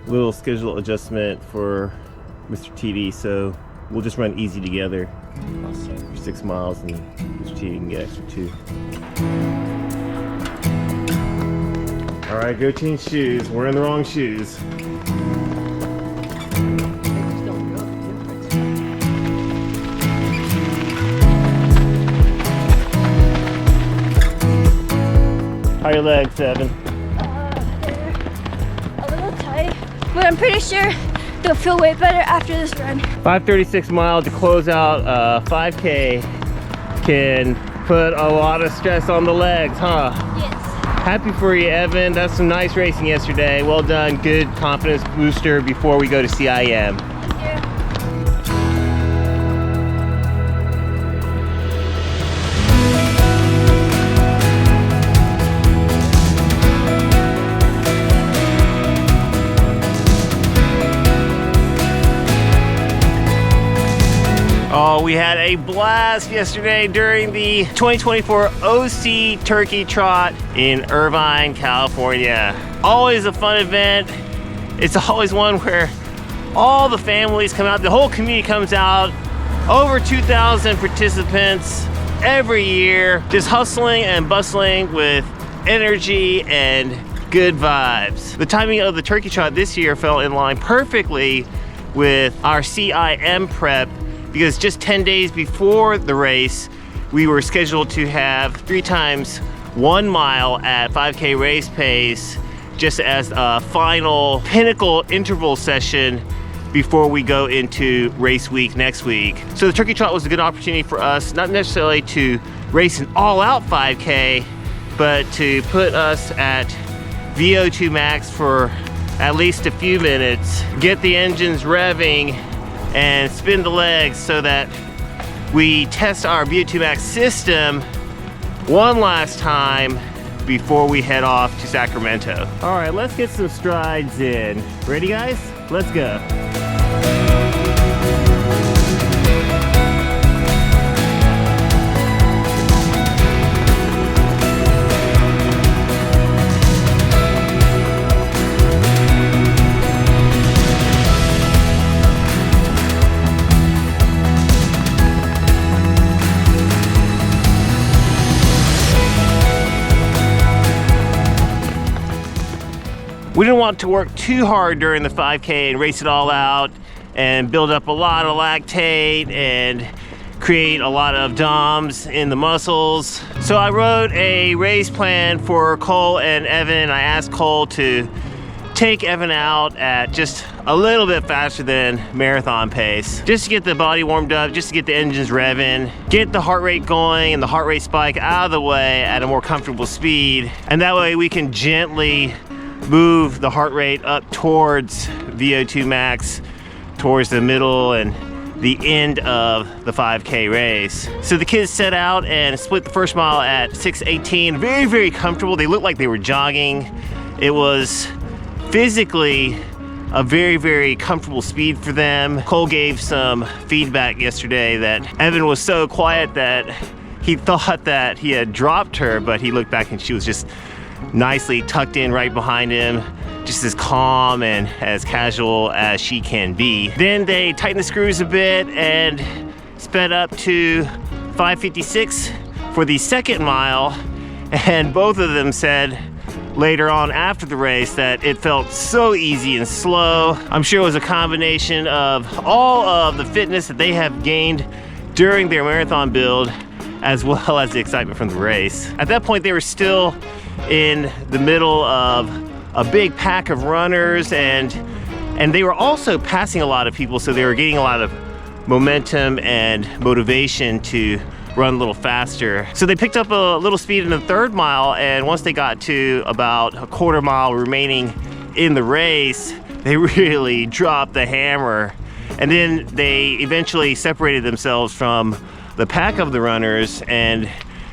little schedule adjustment for Mr. TD, so we'll just run easy together. I'll start for 6 miles and Mr. TD can get extra 2. All right, go change shoes. We're in the wrong shoes. How are your legs, Evan? They're a little tight, but I'm pretty sure they'll feel way better after this run. 5:36 miles to close out 5K can put a lot of stress on the legs, huh? Yes. Happy for you, Evan. That's some nice racing yesterday. Well done. Good confidence booster before we go to CIM. Oh, we had a blast yesterday during the 2024 OC Turkey Trot in Irvine, California. Always a fun event. It's always one where all the families come out, the whole community comes out, over 2,000 participants every year, just hustling and bustling with energy and good vibes. The timing of the Turkey Trot this year fell in line perfectly with our CIM prep, because just 10 days before the race, we were scheduled to have 3 times 1 mile at 5K race pace, just as a final pinnacle interval session before we go into race week next week. So the Turkey Trot was a good opportunity for us, not necessarily to race an all-out 5K, but to put us at VO2 max for at least a few minutes, get the engines revving, and spin the legs so that we test our VO2 max system one last time before we head off to Sacramento. All right, let's get some strides in. Ready, guys? Let's go. We didn't want to work too hard during the 5K and race it all out and build up a lot of lactate and create a lot of DOMs in the muscles. So I wrote a race plan for Cole and Evan. I asked Cole to take Evan out at just a little bit faster than marathon pace, just to get the body warmed up, just to get the engines revving, get the heart rate going and the heart rate spike out of the way at a more comfortable speed. And that way we can gently move the heart rate up towards VO2 max, towards the middle and the end of the 5K race. So the kids set out and split the first mile at 6:18. Very, very comfortable. They looked like they were jogging. It was physically a very, very comfortable speed for them. Cole gave some feedback yesterday that Evan was so quiet that he thought that he had dropped her, but he looked back and she was just nicely tucked in right behind him, just as calm and as casual as she can be. Then they tightened the screws a bit and sped up to 5:56 for the second mile, and both of them said later on after the race that it felt so easy and slow. I'm sure it was a combination of all of the fitness that they have gained during their marathon build, as well as the excitement from the race. At that point, they were still in the middle of a big pack of runners, and they were also passing a lot of people, so they were getting a lot of momentum and motivation to run a little faster. So they picked up a little speed in the third mile, and once they got to about a quarter mile remaining in the race, they really dropped the hammer. And then they eventually separated themselves from the pack of the runners, and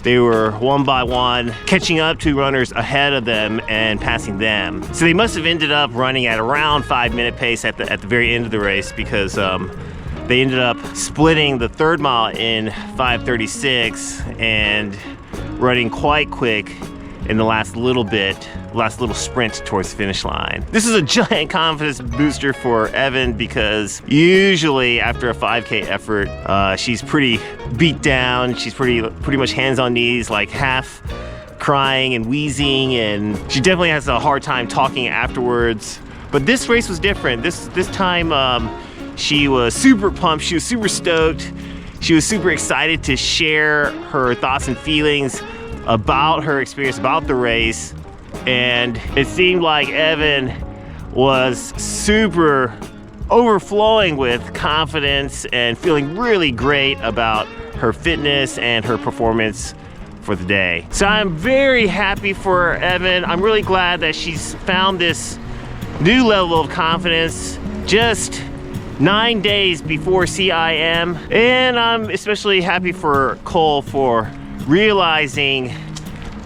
they were one by one catching up to runners ahead of them and passing them. So they must have ended up running at around 5-minute pace at the very end of the race, because they ended up splitting the third mile in 5:36 and running quite quick in the last little bit last little sprint towards the finish line. This is a giant confidence booster for Evan because usually after a 5K effort, she's pretty beat down. She's pretty much hands on knees, like half crying and wheezing, and she definitely has a hard time talking afterwards. But this race was different. This time she was super pumped. She was super stoked. She was super excited to share her thoughts and feelings about her experience, about the race. And it seemed like Evan was super overflowing with confidence and feeling really great about her fitness and her performance for the day. So I'm very happy for Evan. I'm really glad that she's found this new level of confidence just 9 days before CIM. And I'm especially happy for Cole for realizing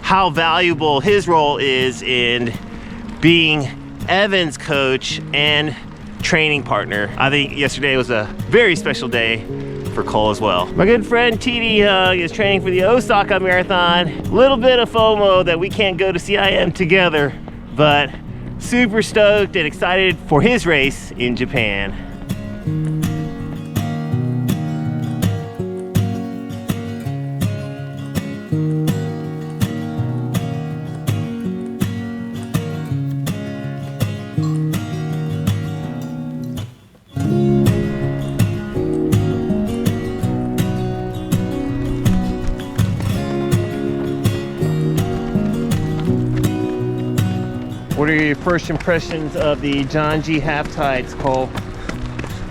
how valuable his role is in being Evan's coach and training partner. I think yesterday was a very special day for Cole as well. My good friend TD is training for the Osaka Marathon. A little bit of FOMO that we can't go to CIM together, but super stoked and excited for his race in Japan. What are your first impressions of the Janji half tights, Cole?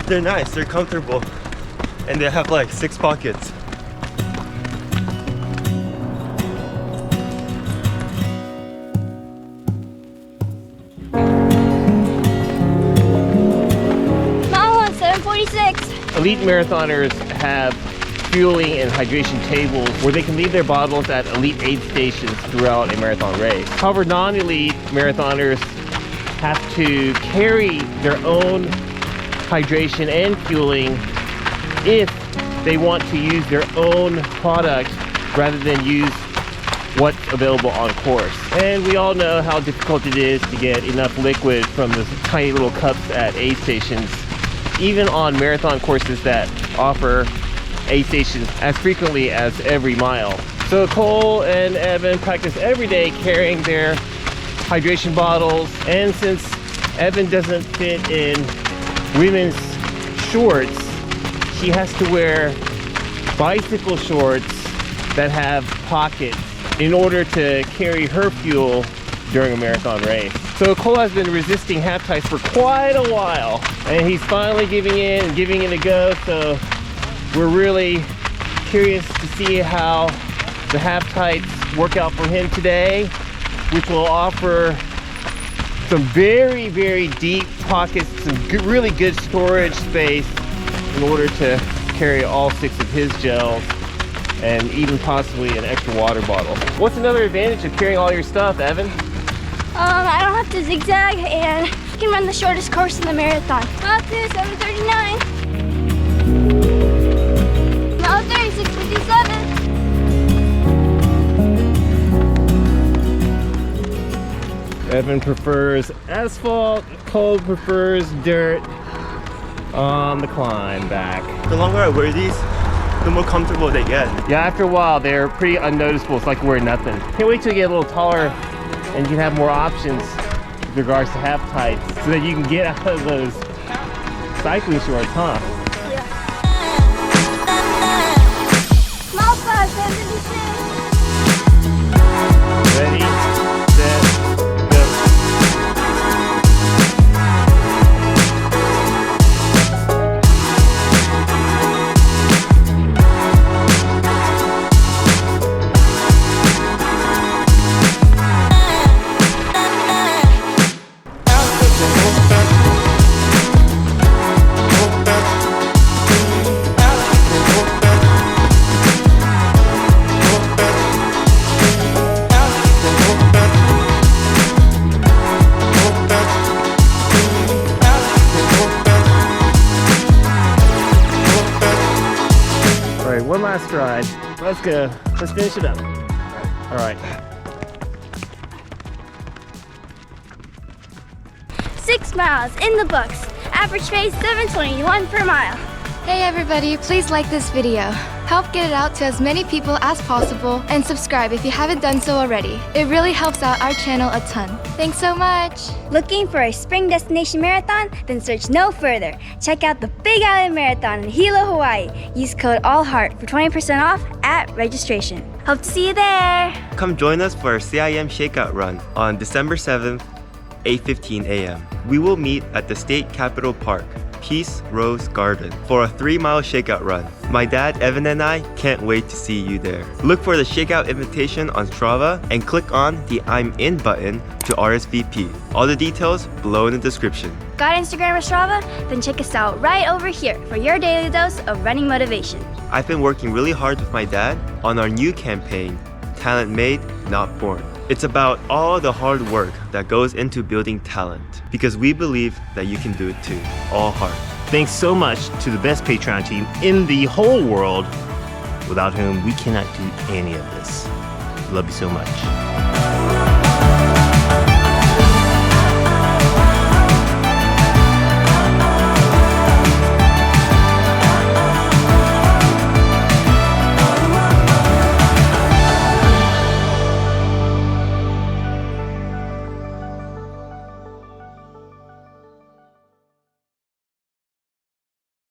They're nice, they're comfortable, and they have like 6 pockets. Mile 1, 7:46. Elite marathoners have fueling and hydration tables where they can leave their bottles at elite aid stations throughout a marathon race. However, non-elite marathoners have to carry their own hydration and fueling if they want to use their own product rather than use what's available on course. And we all know how difficult it is to get enough liquid from the tiny little cups at aid stations, even on marathon courses that offer aid stations as frequently as every mile. So Cole and Evan practice every day carrying their hydration bottles, and since Evan doesn't fit in women's shorts, she has to wear bicycle shorts that have pockets in order to carry her fuel during a marathon race. So Cole has been resisting half tights for quite a while, and he's finally giving in and giving it a go. So we're really curious to see how the half tights work out for him today, which will offer some very, very deep pockets, some really good storage space in order to carry all 6 of his gels and even possibly an extra water bottle. What's another advantage of carrying all your stuff, Evan? I don't have to zigzag, and I can run the shortest course in the marathon. Mile 2, 7:39. Mile 3, 6:57. Evan prefers asphalt, Cole prefers dirt on the climb back. The longer I wear these, the more comfortable they get. Yeah, after a while, they're pretty unnoticeable. It's like wearing nothing. Can't wait till you get a little taller and you can have more options with regards to half tights so that you can get out of those cycling shorts, huh? Yeah. Mile 5, 7:56. Ready, set, go. One last ride. Let's go. Let's finish it up. All right. 6 miles in the books. Average pace 7:21 per mile. Hey everybody, please like this video. Help get it out to as many people as possible and subscribe if you haven't done so already. It really helps out our channel a ton. Thanks so much. Looking for a spring destination marathon? Then search no further. Check out the Big Island Marathon in Hilo, Hawaii. Use code ALLHEART for 20% off at registration. Hope to see you there. Come join us for our CIM Shakeout Run on December 7th, 8:15 a.m. We will meet at the State Capitol Park, Peace Rose Garden, for a 3-mile shakeout run. My dad, Evan, and I can't wait to see you there. Look for the shakeout invitation on Strava and click on the I'm in button to RSVP. All the details below in the description. Got Instagram or Strava? Then check us out right over here for your daily dose of running motivation. I've been working really hard with my dad on our new campaign, Talent Made, Not Born. It's about all the hard work that goes into building talent, because we believe that you can do it too, all heart. Thanks so much to the best Patreon team in the whole world, without whom we cannot do any of this. Love you so much.